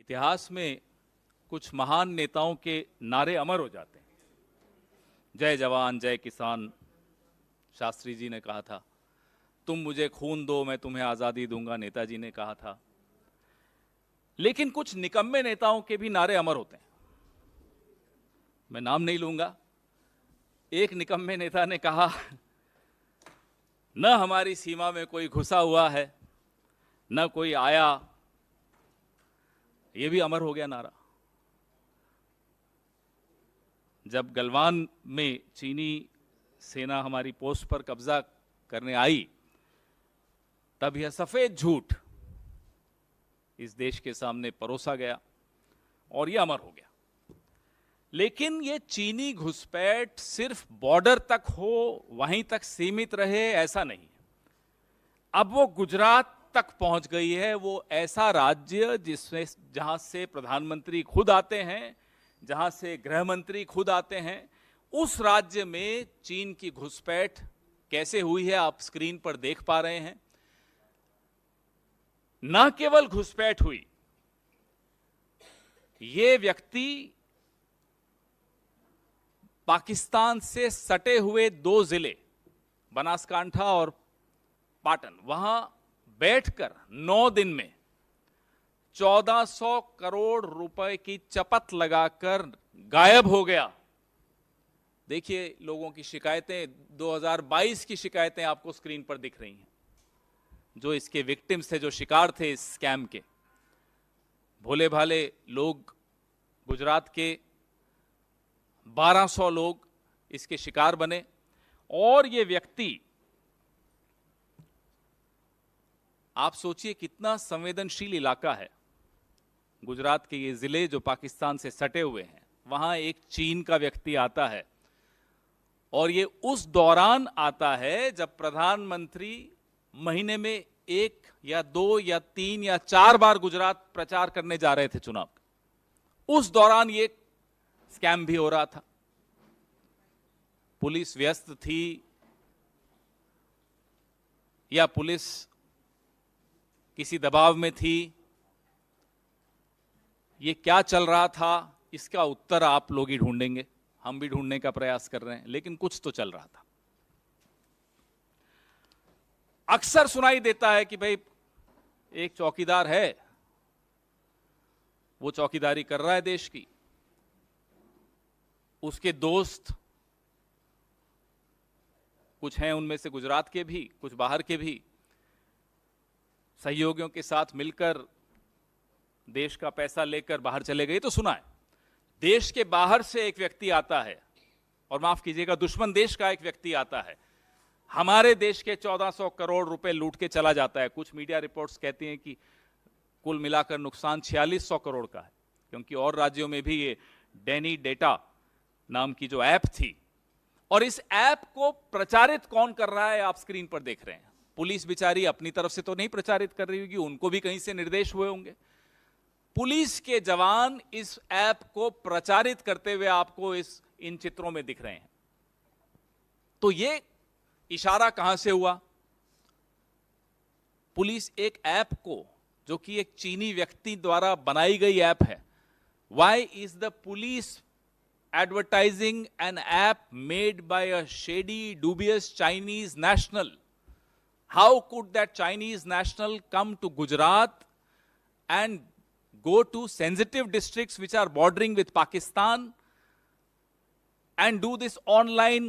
इतिहास में कुछ महान नेताओं के नारे अमर हो जाते हैं। जय जवान जय किसान, शास्त्री जी ने कहा था। तुम मुझे खून दो मैं तुम्हें आज़ादी दूंगा, नेताजी ने कहा था। लेकिन कुछ निकम्मे नेताओं के भी नारे अमर होते हैं। मैं नाम नहीं लूंगा। एक निकम्मे नेता ने कहा, न हमारी सीमा में कोई घुसा हुआ है, न कोई आया। यह भी अमर हो गया नारा। जब गलवान में चीनी सेना हमारी पोस्ट पर कब्जा करने आई, तब यह सफेद झूठ इस देश के सामने परोसा गया और यह अमर हो गया। लेकिन ये चीनी घुसपैठ सिर्फ बॉर्डर तक हो, वहीं तक सीमित रहे, ऐसा नहीं। अब वो गुजरात तक पहुंच गई है। वो ऐसा राज्य जिसमें जहां से प्रधानमंत्री खुद आते हैं, जहां से गृह मंत्री खुद आते हैं, उस राज्य में चीन की घुसपैठ कैसे हुई है आप स्क्रीन पर देख पा रहे हैं। न केवल घुसपैठ हुई, ये व्यक्ति पाकिस्तान से सटे हुए 2 जिले बनासकांठा और पाटन, वहां बैठकर 9 दिन में 1400 करोड़ रुपए की चपत लगाकर गायब हो गया। देखिए लोगों की शिकायतें, 2022 की शिकायतें आपको स्क्रीन पर दिख रही हैं। जो इसके विक्टिम्स थे, जो शिकार थे इस स्कैम के, भोले भाले लोग, गुजरात के 1200 लोग इसके शिकार बने। और ये व्यक्ति, आप सोचिए कितना संवेदनशील इलाका है। गुजरात के ये जिले जो पाकिस्तान से सटे हुए हैं, वहां एक चीन का व्यक्ति आता है और ये उस दौरान आता है जब प्रधानमंत्री महीने में 1 या 2 या 3 या 4 बार गुजरात प्रचार करने जा रहे थे चुनाव का। उस दौरान ये स्कैम भी हो रहा था। पुलिस व्यस्त थी या पुलिस किसी दबाव में थी, ये क्या चल रहा था, इसका उत्तर आप लोग ही ढूंढेंगे। हम भी ढूंढने का प्रयास कर रहे हैं, लेकिन कुछ तो चल रहा था। अक्सर सुनाई देता है कि भाई एक चौकीदार है, वो चौकीदारी कर रहा है देश की, उसके दोस्त कुछ हैं, उनमें से गुजरात के भी, कुछ बाहर के भी, सहयोगियों के साथ मिलकर देश का पैसा लेकर बाहर चले गए। तो सुना है देश के बाहर से एक व्यक्ति आता है, और माफ कीजिएगा दुश्मन देश का एक व्यक्ति आता है, हमारे देश के 1400 करोड़ रुपए लूट के चला जाता है। कुछ मीडिया रिपोर्ट्स कहती हैं कि कुल मिलाकर नुकसान 4600 करोड़ का है, क्योंकि और राज्यों में भी ये डैनी डेटा नाम की जो ऐप थी, और इस ऐप को प्रचारित कौन कर रहा है आप स्क्रीन पर देख रहे हैं। पुलिस बेचारी अपनी तरफ से तो नहीं प्रचारित कर रही होगी, उनको भी कहीं से निर्देश हुए होंगे। पुलिस के जवान इस ऐप को प्रचारित करते हुए आपको इन चित्रों में दिख रहे हैं। तो ये इशारा कहां से हुआ? पुलिस एक ऐप को, जो कि एक चीनी व्यक्ति द्वारा बनाई गई ऐप है, why is the police advertising an app made by a shady dubious Chinese national? How could that Chinese national come to Gujarat and go to sensitive districts which are bordering with Pakistan and do this online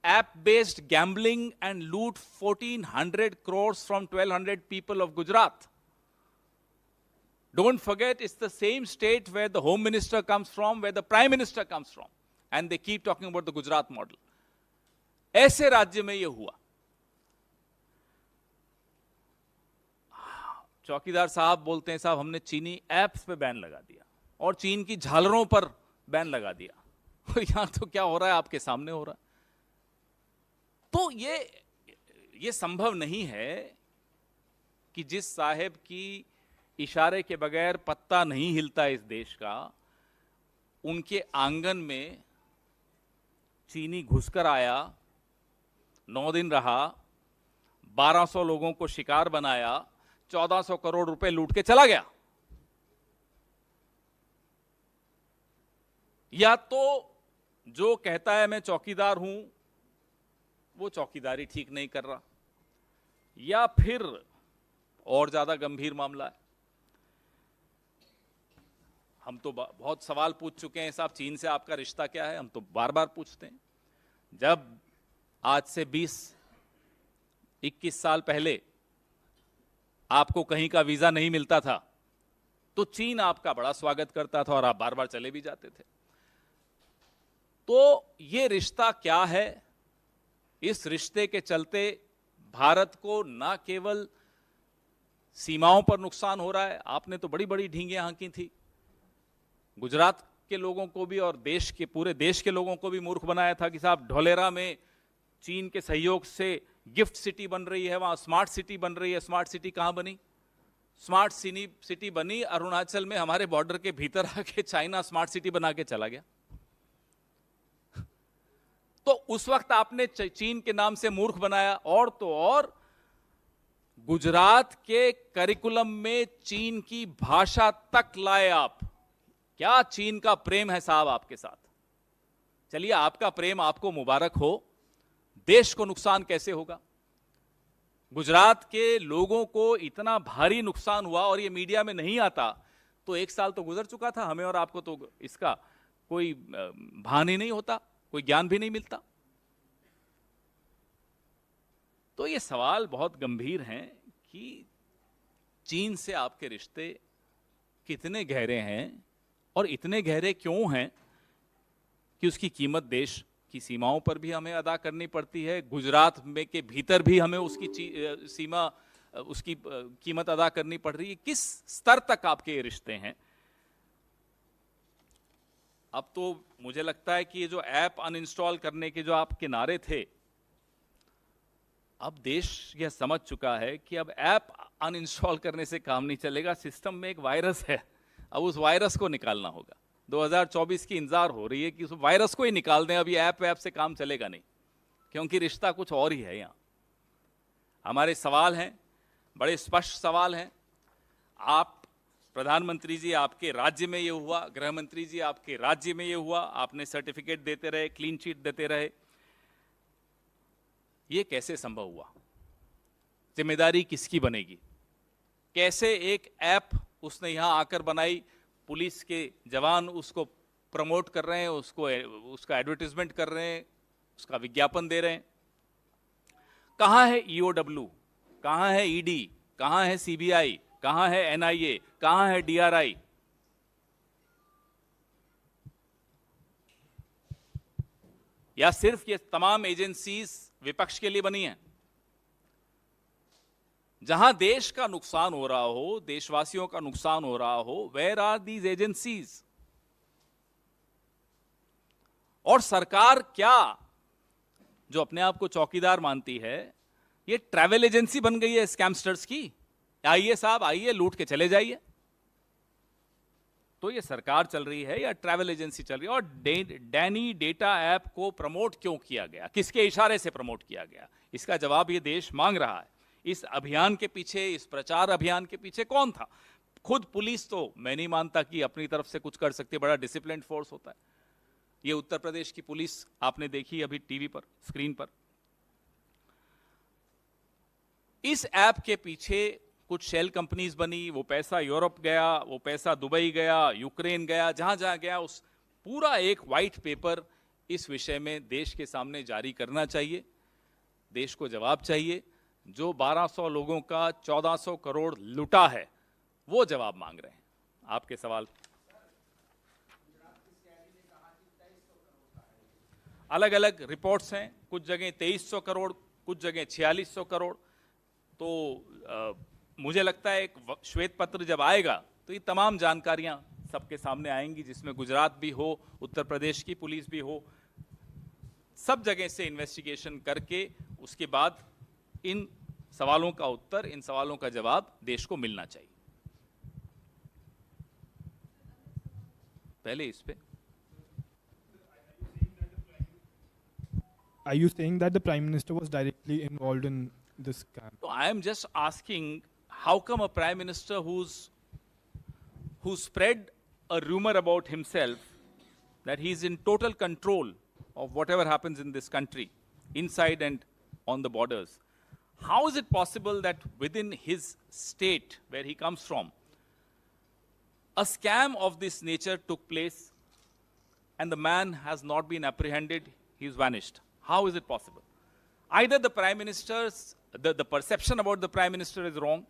app-based gambling and loot 1400 crores from 1200 people of Gujarat? Don't forget, it's the same state where the Home Minister comes from, where the Prime Minister comes from, and they keep talking about the Gujarat model. ऐसे राज्य में ये हुआ। चौकीदार साहब बोलते हैं, साहब हमने चीनी ऐप्स पे बैन लगा दिया और चीन की झालरों पर बैन लगा दिया, और यहां तो क्या हो रहा है आपके सामने हो रहा है। तो ये संभव नहीं है कि जिस साहेब की इशारे के बगैर पत्ता नहीं हिलता इस देश का, उनके आंगन में चीनी घुसकर आया, 9 दिन रहा, 1200 लोगों को शिकार बनाया, 1400 करोड़ रुपए लूट के चला गया। या तो जो कहता है मैं चौकीदार हूं वो चौकीदारी ठीक नहीं कर रहा, या फिर और ज्यादा गंभीर मामला है। हम तो बहुत सवाल पूछ चुके हैं साहब, चीन से आपका रिश्ता क्या है, हम तो बार बार पूछते हैं। जब आज से 20-21 साल पहले आपको कहीं का वीजा नहीं मिलता था तो चीन आपका बड़ा स्वागत करता था और आप बार बार चले भी जाते थे। तो ये रिश्ता क्या है? इस रिश्ते के चलते भारत को ना केवल सीमाओं पर नुकसान हो रहा है, आपने तो बड़ी बड़ी ढींगे हाँकी थी, गुजरात के लोगों को भी और देश के पूरे देश के लोगों को भी मूर्ख बनाया था कि साहब ढोलेरा में चीन के सहयोग से गिफ्ट सिटी बन रही है, वहां स्मार्ट सिटी बन रही है। स्मार्ट सिटी कहां बनी? स्मार्ट सिटी बनी अरुणाचल में, हमारे बॉर्डर के भीतर आके चाइना स्मार्ट सिटी बना के चला गया। तो उस वक्त आपने चीन के नाम से मूर्ख बनाया, और तो और गुजरात के करिकुलम में चीन की भाषा तक लाए आप। क्या चीन का प्रेम है साहब आपके साथ? चलिए, आपका प्रेम आपको मुबारक हो, देश को नुकसान कैसे होगा? गुजरात के लोगों को इतना भारी नुकसान हुआ और ये मीडिया में नहीं आता तो 1 साल तो गुजर चुका था, हमें और आपको तो इसका कोई भान ही नहीं होता, कोई ज्ञान भी नहीं मिलता। तो ये सवाल बहुत गंभीर हैं कि चीन से आपके रिश्ते कितने गहरे हैं और इतने गहरे क्यों हैं कि उसकी कीमत देश की सीमाओं पर भी हमें अदा करनी पड़ती है, गुजरात में के भीतर भी हमें उसकी सीमा, उसकी कीमत अदा करनी पड़ रही है। किस स्तर तक आपके ये रिश्ते हैं? अब तो मुझे लगता है कि ये जो ऐप अनइंस्टॉल करने के जो आपके नारे थे, अब देश यह समझ चुका है कि अब ऐप अनइंस्टॉल करने से काम नहीं चलेगा, सिस्टम में एक वायरस है, अब उस वायरस को निकालना होगा। 2024 की इंतजार हो रही है कि उस वायरस को ही निकाल दें। अब ये ऐप से काम चलेगा नहीं, क्योंकि रिश्ता कुछ और ही है। यहां हमारे सवाल हैं, बड़े स्पष्ट सवाल हैं। आप प्रधानमंत्री जी, आपके राज्य में ये हुआ, गृह मंत्री जी आपके राज्य में ये हुआ, आपने सर्टिफिकेट देते रहे, क्लीन चिट देते रहे, ये कैसे संभव हुआ? जिम्मेदारी किसकी बनेगी? कैसे एक ऐप उसने यहां आकर बनाई, पुलिस के जवान उसको प्रमोट कर रहे हैं, उसका एडवर्टाइजमेंट कर रहे हैं, उसका विज्ञापन दे रहे हैं। कहां है ईओडब्ल्यू, कहां है ईडी, कहां है सीबीआई, कहां है एनआईए, कहां है डीआरआई? या सिर्फ ये तमाम एजेंसीज विपक्ष के लिए बनी हैं? जहां देश का नुकसान हो रहा हो, देशवासियों का नुकसान हो रहा हो, वेयर आर दीज एजेंसीज? और सरकार क्या, जो अपने आप को चौकीदार मानती है, ये ट्रैवल एजेंसी बन गई है स्कैमस्टर्स की? आइए साहब, आइए, लूट के चले जाइए। तो ये सरकार चल रही है या ट्रैवल एजेंसी चल रही है? और डैनी डेटा ऐप को प्रमोट क्यों किया गया, किसके इशारे से प्रमोट किया गया? इसका जवाब ये देश मांग रहा है। इस अभियान के पीछे, इस प्रचार अभियान के पीछे कौन था? खुद पुलिस तो मैं नहीं मानता कि अपनी तरफ से कुछ कर सकती है, बड़ा डिसिप्लिन्ड फोर्स होता है। ये उत्तर प्रदेश की पुलिस आपने देखी अभी टीवी पर, स्क्रीन पर। इस ऐप के पीछे कुछ शेल कंपनीज बनी, वो पैसा यूरोप गया, वो पैसा दुबई गया, यूक्रेन गया, जहां जहां गया, उस पूरा एक व्हाइट पेपर इस विषय में देश के सामने जारी करना चाहिए। देश को जवाब चाहिए। जो 1200 लोगों का 1400 करोड़ लुटा है, वो जवाब मांग रहे हैं। आपके सवाल अलग अलग रिपोर्ट्स हैं, कुछ जगह 2300 करोड़, कुछ जगह 4600 करोड़। तो मुझे लगता है एक श्वेत पत्र जब आएगा तो ये तमाम जानकारियां सबके सामने आएंगी, जिसमें गुजरात भी हो, उत्तर प्रदेश की पुलिस भी हो, सब जगह से इन्वेस्टिगेशन करके उसके बाद इन सवालों का उत्तर, इन सवालों का जवाब देश को मिलना चाहिए। पहले इस पे, Are you saying that the Prime Minister was directly involved in this scam? So I am just asking, how come a Prime Minister who spread a rumor about himself that he is in total control of whatever happens in this country, inside and on the borders. How is it possible that within his state, where he comes from, a scam of this nature took place and the man has not been apprehended, he's vanished? How is it possible? Either the Prime Minister's, the perception about the Prime Minister is wrong,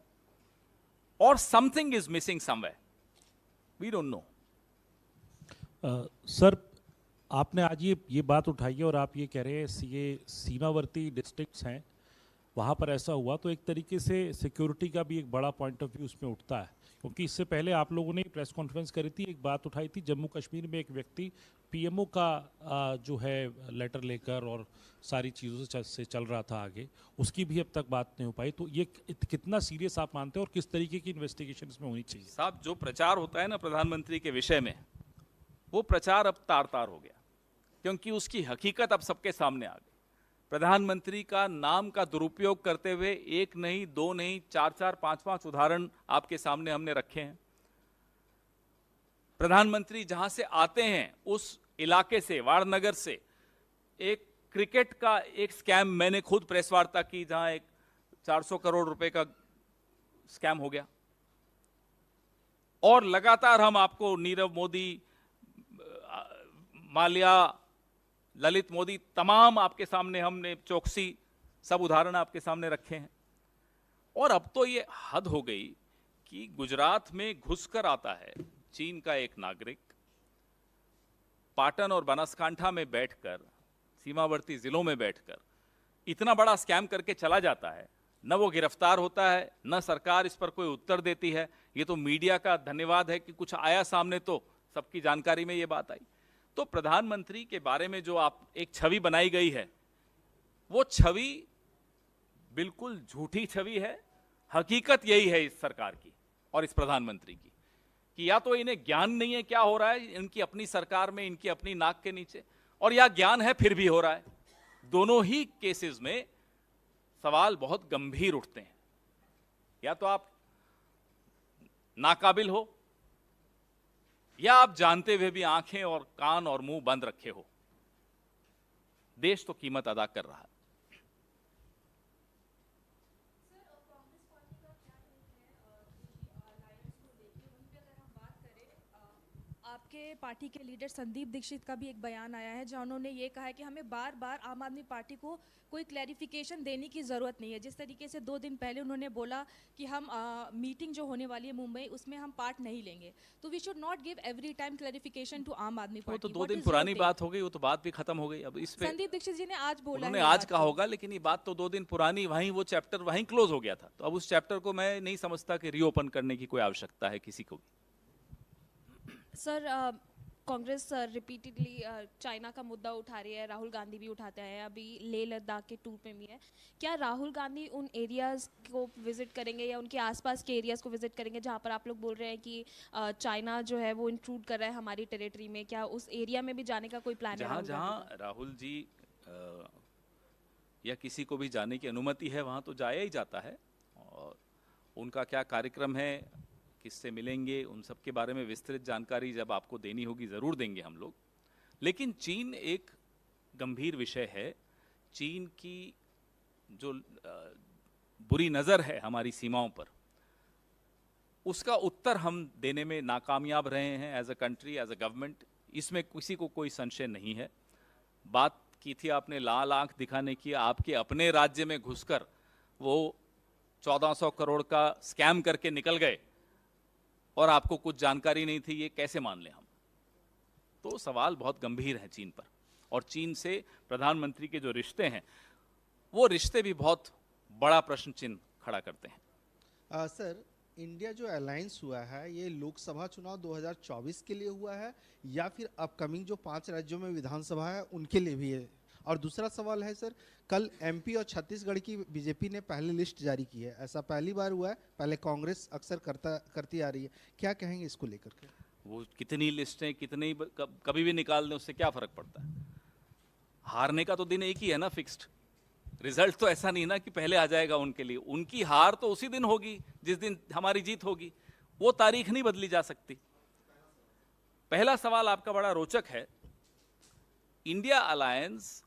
or something is missing somewhere. We don't know. Sir, आपने आज ये बात उठाई है और आप ये कह रहे हैं ये सीमावर्ती डिस्ट्रिक्ट्स हैं, वहाँ पर ऐसा हुआ, तो एक तरीके से सिक्योरिटी का भी एक बड़ा पॉइंट ऑफ व्यू उसमें उठता है, क्योंकि इससे पहले आप लोगों ने प्रेस कॉन्फ्रेंस करी थी, एक बात उठाई थी, जम्मू कश्मीर में एक व्यक्ति पीएमओ का जो है लेटर लेकर और सारी चीज़ों से चल रहा था आगे, उसकी भी अब तक बात नहीं हो पाई। तो ये कितना सीरियस आप मानते हैं और किस तरीके की इन्वेस्टिगेशन इसमें होनी चाहिए? साहब, जो प्रचार होता है ना प्रधानमंत्री के विषय में, वो प्रचार अब तार तार हो गया, क्योंकि उसकी हकीकत अब सबके सामने आ गई। प्रधानमंत्री का नाम का दुरुपयोग करते हुए एक नहीं, दो नहीं, चार चार, पांच पांच उदाहरण आपके सामने हमने रखे हैं। प्रधानमंत्री जहां से आते हैं उस इलाके से, वारनगर से, एक क्रिकेट का एक स्कैम मैंने खुद प्रेस वार्ता की, जहां एक 400 करोड़ रुपए का स्कैम हो गया। और लगातार हम आपको नीरव मोदी, माल्या, ललित मोदी, तमाम आपके सामने हमने, चौकसी, सब उदाहरण आपके सामने रखे हैं। और अब तो ये हद हो गई कि गुजरात में घुसकर आता है चीन का एक नागरिक, पाटन और बनासकांठा में बैठकर, सीमावर्ती जिलों में बैठकर इतना बड़ा स्कैम करके चला जाता है। न वो गिरफ्तार होता है, न सरकार इस पर कोई उत्तर देती है। ये तो मीडिया का धन्यवाद है कि कुछ आया सामने तो सबकी जानकारी में ये बात आई। तो प्रधानमंत्री के बारे में जो आप एक छवि बनाई गई है, वो छवि बिल्कुल झूठी छवि है। हकीकत यही है इस सरकार की और इस प्रधानमंत्री की, कि या तो इन्हें ज्ञान नहीं है क्या हो रहा है इनकी अपनी सरकार में, इनकी अपनी नाक के नीचे, और या ज्ञान है फिर भी हो रहा है। दोनों ही केसेस में सवाल बहुत गंभीर उठते हैं। या तो आप नाकाबिल हो, या आप जानते हुए भी आंखें और कान और मुंह बंद रखे हो। देश तो कीमत अदा कर रहा है। आपके पार्टी के लीडर संदीप दीक्षित का भी एक बयान आया है, जहां उन्होंने ये कहा है कि हमें बार बार आम आदमी पार्टी को कोई क्लैरिफिकेशन देने की ज़रूरत नहीं है। जिस तरीके से 2 दिन पहले उन्होंने बोला कि हम मीटिंग जो होने वाली है मुंबई, उसमें हम पार्ट नहीं लेंगे, तो we should not give every time clarification to Aam Aadmi party. वो तो 2 दिन पुरानी बात हो गई, वो तो बात भी खत्म हो गई। अब इस पे संदीप दीक्षित जी ने आज बोला, उन्होंने आज कहा होगा, लेकिन ये बात तो 2 दिन पुरानी, वहीं वो चैप्टर वहीं क्लोज हो गया था। तो अब उस चैप्टर को मैं नहीं समझता कि रीओपन करने की कोई आवश्यकता है किसी को भी। सर, कांग्रेस रिपीटेडली चाइना का मुद्दा उठा रही है, राहुल गांधी भी उठाते हैं, अभी लेह लद्दाख के टूर पे भी है। क्या राहुल गांधी उन एरियाज़ को विजिट करेंगे या उनके आसपास के एरियाज़ को विजिट करेंगे जहां पर आप लोग बोल रहे हैं कि चाइना जो है वो इंट्रूड कर रहा है हमारी टेरिटरी में? क्या उस एरिया में भी जाने का कोई प्लान है? जहां जहां राहुल जी या किसी को भी जाने की अनुमति है, वहां तो जाया ही जाता है। और उनका क्या कार्यक्रम है, किससे मिलेंगे, उन सब के बारे में विस्तृत जानकारी जब आपको देनी होगी ज़रूर देंगे हम लोग। लेकिन चीन एक गंभीर विषय है। चीन की जो बुरी नज़र है हमारी सीमाओं पर, उसका उत्तर हम देने में नाकामयाब रहे हैं as a country, as a government. इसमें किसी को कोई संशय नहीं है। बात की थी आपने लाल आंख दिखाने की, आपके अपने राज्य में घुसकर वो 1400 करोड़ का स्कैम करके निकल गए और आपको कुछ जानकारी नहीं थी, ये कैसे मान लें हम? तो सवाल बहुत गंभीर है चीन पर, और चीन से प्रधानमंत्री के जो रिश्ते हैं, वो रिश्ते भी बहुत बड़ा प्रश्न चिन्ह खड़ा करते हैं। सर, इंडिया जो अलायंस हुआ है, ये लोकसभा चुनाव 2024 के लिए हुआ है या फिर अपकमिंग जो 5 राज्यों में विधानसभा है उनके लिए भी है? और दूसरा सवाल है सर, कल एमपी और छत्तीसगढ़ की बीजेपी ने पहली लिस्ट जारी की है, ऐसा पहली बार हुआ है? पहले कांग्रेस अक्सर करती आ रही है, क्या कहेंगे इसको लेकर के? वो कितनी लिस्टें कितनी कभी भी निकाल दें, उससे क्या फर्क पड़ता है? हारने का तो दिन एक ही है ना, फिक्स्ड। रिजल्ट तो ऐसा नहीं ना कि पहले आ जाएगा उनके लिए। उनकी हार तो उसी दिन होगी जिस दिन हमारी जीत होगी, वो तारीख नहीं बदली जा सकती। पहला सवाल आपका बड़ा रोचक है इंडिया अलायंस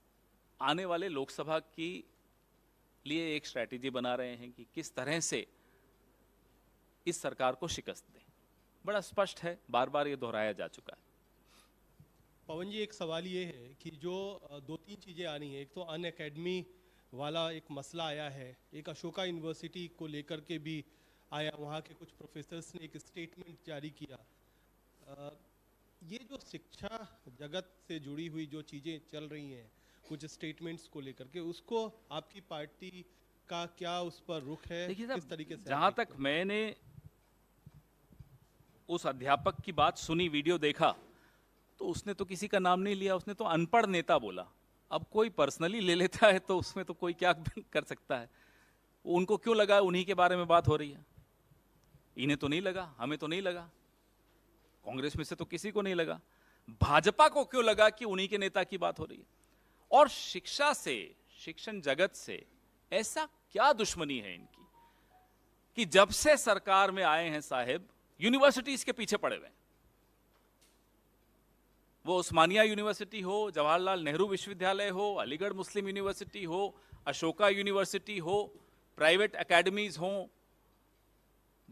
आने वाले लोकसभा की लिए एक स्ट्रैटेजी बना रहे हैं कि किस तरह से इस सरकार को शिकस्त दें। बड़ा स्पष्ट है, बार बार ये दोहराया जा चुका है। पवन जी, एक सवाल ये है कि जो दो तीन चीज़ें आ रही हैं, एक तो अन अकेडमी वाला एक मसला आया है, एक अशोका यूनिवर्सिटी को लेकर के भी आया, वहाँ के कुछ प्रोफेसर्स ने एक स्टेटमेंट जारी किया। ये जो शिक्षा जगत से जुड़ी हुई जो चीज़ें चल रही हैं, कुछ स्टेटमेंट्स को लेकर के, उसको आपकी पार्टी का क्या उस पर रुख है, देखिए किस साहब, तरीके से जहां आप तक देखते हैं? मैंने उस अध्यापक की बात सुनी, वीडियो देखा, तो उसने तो किसी का नाम नहीं लिया, उसने तो अनपढ़ नेता बोला। अब कोई पर्सनली ले लेता है तो उसमें तो कोई क्या कर सकता है। उनको क्यों लगा उन्हीं के बारे में बात हो रही है? इन्हें तो नहीं लगा, हमें तो नहीं लगा, कांग्रेस में से तो किसी को नहीं लगा। भाजपा को क्यों लगा कि उन्हीं के नेता की बात हो रही है? और शिक्षा से, शिक्षण जगत से ऐसा क्या दुश्मनी है इनकी कि जब से सरकार में आए हैं साहेब, यूनिवर्सिटीज के पीछे पड़े हुए हैं। वो उस्मानिया यूनिवर्सिटी हो, जवाहरलाल नेहरू विश्वविद्यालय हो, अलीगढ़ मुस्लिम यूनिवर्सिटी हो, अशोका यूनिवर्सिटी हो, प्राइवेट एकेडमीज हो,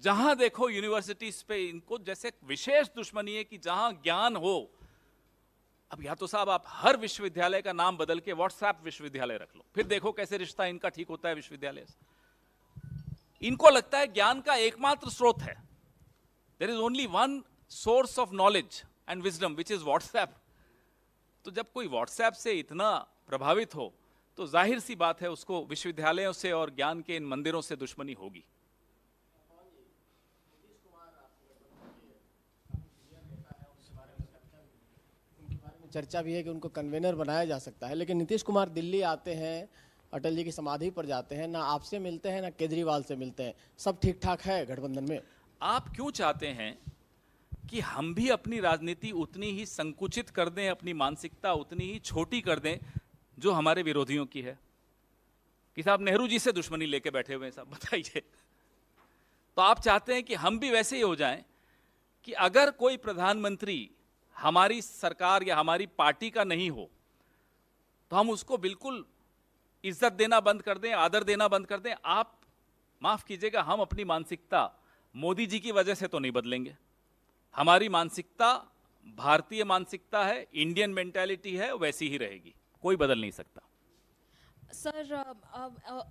जहां देखो यूनिवर्सिटीज पे इनको जैसे विशेष दुश्मनी है कि जहां ज्ञान हो। अब या तो साहब आप हर विश्वविद्यालय का नाम बदल के व्हाट्सएप विश्वविद्यालय रख लो, फिर देखो कैसे रिश्ता इनका ठीक होता है विश्वविद्यालय से। इनको लगता है ज्ञान का एकमात्र स्रोत है, there is only one source of knowledge and wisdom which is WhatsApp. तो जब कोई व्हाट्सएप से इतना प्रभावित हो तो जाहिर सी बात है उसको विश्वविद्यालयों से और ज्ञान के इन मंदिरों से दुश्मनी होगी। चर्चा भी है कि उनको कन्वेनर बनाया जा सकता है, लेकिन नीतीश कुमार दिल्ली आते हैं, अटल जी की समाधि पर जाते हैं, ना आपसे मिलते हैं ना केजरीवाल से मिलते हैं। सब ठीक ठाक है गठबंधन में? आप क्यों चाहते हैं कि हम भी अपनी राजनीति उतनी ही संकुचित कर दें, अपनी मानसिकता उतनी ही छोटी कर दें जो हमारे विरोधियों की है? कि साहब नेहरू जी से दुश्मनी लेके बैठे हुए हैं साहब, बताइए। तो आप चाहते हैं कि हम भी वैसे ही हो जाएं कि अगर कोई प्रधानमंत्री हमारी सरकार या हमारी पार्टी का नहीं हो तो हम उसको बिल्कुल इज्जत देना बंद कर दें, आदर देना बंद कर दें? आप माफ कीजिएगा, हम अपनी मानसिकता मोदी जी की वजह से तो नहीं बदलेंगे। हमारी मानसिकता भारतीय मानसिकता है, इंडियन मेंटालिटी है, वैसी ही रहेगी, कोई बदल नहीं सकता। Sir,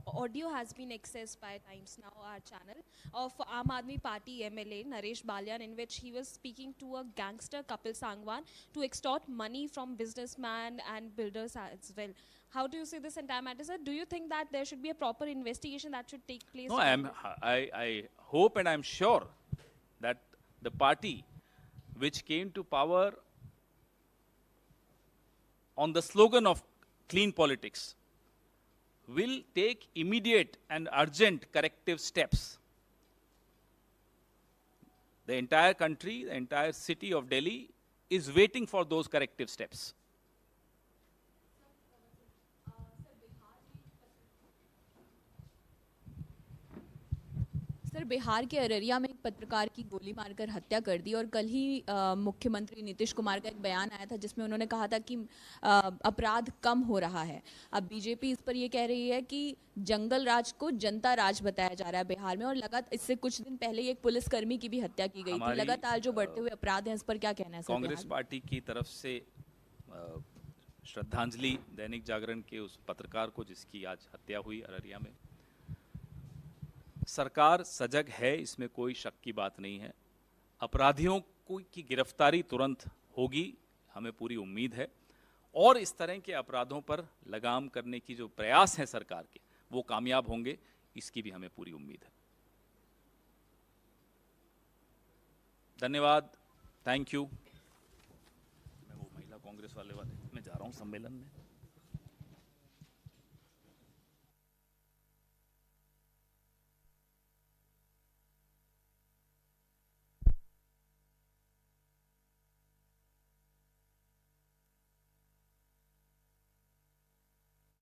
audio has been accessed by Times Now, our channel, of Aam Aadmi Party MLA Naresh Balyan, in which he was speaking to a gangster Kapil Sangwan to extort money from businessmen and builders as well. How do you see this entire matter, sir? Do you think that there should be a proper investigation that should take place? No, I hope and I'm sure that the party which came to power on the slogan of clean politics will take immediate and urgent corrective steps. The entire country, the entire city of Delhi is waiting for those corrective steps. Sir, Bihar के अररिया में एक पत्रकार की गोली मारकर हत्या कर दी, और कल ही मुख्यमंत्री नीतीश कुमार का एक बयान आया था जिसमें उन्होंने कहा था कि अपराध कम हो रहा है। अब बीजेपी इस पर ये कह रही है कि जंगल राज को जनता राज बताया जा रहा है बिहार में, और लगातार इससे कुछ दिन पहले एक पुलिसकर्मी की भी हत्या की गई थी। लगातार जो बढ़ते हुए अपराध हैं, इस पर क्या कहना है सर? कांग्रेस पार्टी की तरफ से श्रद्धांजलि दैनिक जागरण के उस पत्रकार को जिसकी आज हत्या हुई अररिया में। सरकार सजग है, इसमें कोई शक की बात नहीं है। अपराधियों की गिरफ्तारी तुरंत होगी, हमें पूरी उम्मीद है, और इस तरह के अपराधों पर लगाम करने की जो प्रयास हैं सरकार के, वो कामयाब होंगे, इसकी भी हमें पूरी उम्मीद है। धन्यवाद, थैंक यू। मैं वो महिला कांग्रेस वाले में जा रहा हूँ सम्मेलन में।